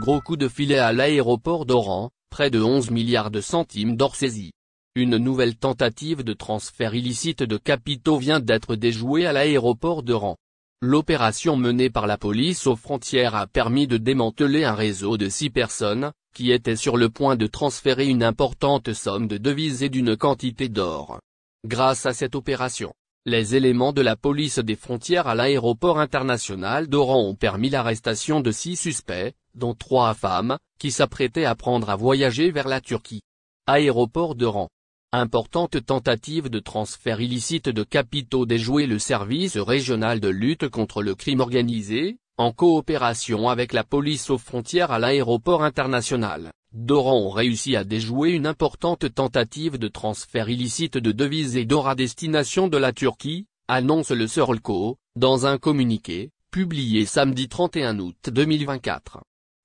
gros coup de filet à l'aéroport d'Oran, près de 11 milliards de centimes d'or saisis. Une nouvelle tentative de transfert illicite de capitaux vient d'être déjouée à l'aéroport d'Oran. L'opération menée par la police aux frontières a permis de démanteler un réseau de 6 personnes, qui étaient sur le point de transférer une importante somme de devises et d'une quantité d'or. Grâce à cette opération, les éléments de la police des frontières à l'aéroport international d'Oran ont permis l'arrestation de 6 suspects, dont 3 femmes, qui s'apprêtaient à prendre à voyager vers la Turquie. Aéroport d'Oran. Importante tentative de transfert illicite de capitaux déjouée. Le service régional de lutte contre le crime organisé, en coopération avec la police aux frontières à l'aéroport international d'Oran, ont réussi à déjouer une importante tentative de transfert illicite de devises et d'or à destination de la Turquie, annonce le Sörlko, dans un communiqué, publié samedi 31 août 2024.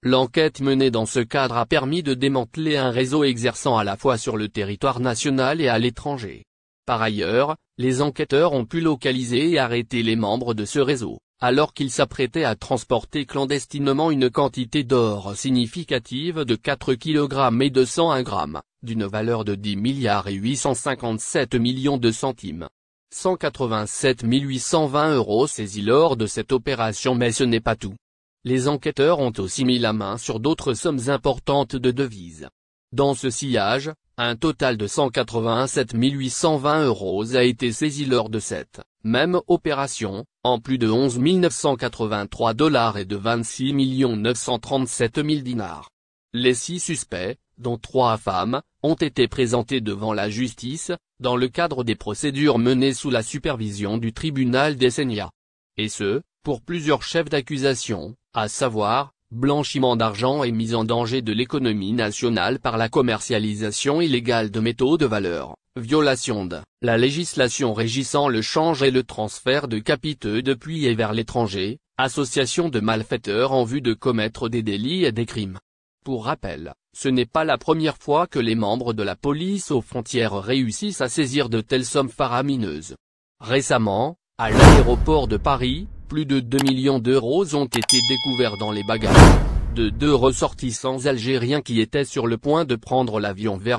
L'enquête menée dans ce cadre a permis de démanteler un réseau exerçant à la fois sur le territoire national et à l'étranger. Par ailleurs, les enquêteurs ont pu localiser et arrêter les membres de ce réseau, alors qu'ils s'apprêtaient à transporter clandestinement une quantité d'or significative de 4 kg et 201 grammes, d'une valeur de 10 milliards et 857 millions de centimes. 187 820 € saisis lors de cette opération. Mais ce n'est pas tout. Les enquêteurs ont aussi mis la main sur d'autres sommes importantes de devises. Dans ce sillage, un total de 187 820 € a été saisi lors de cette même opération, en plus de 11 983 $ et de 26 937 000 dinars. Les 6 suspects, dont 3 femmes, ont été présentés devant la justice, dans le cadre des procédures menées sous la supervision du tribunal d'Essénia. Et ce, pour plusieurs chefs d'accusation, à savoir, blanchiment d'argent et mise en danger de l'économie nationale par la commercialisation illégale de métaux de valeur, violation de la législation régissant le change et le transfert de capitaux depuis et vers l'étranger, association de malfaiteurs en vue de commettre des délits et des crimes. Pour rappel, ce n'est pas la première fois que les membres de la police aux frontières réussissent à saisir de telles sommes faramineuses. Récemment, à l'aéroport de Paris, plus de 2 millions d'euros ont été découverts dans les bagages de 2 ressortissants algériens qui étaient sur le point de prendre l'avion vers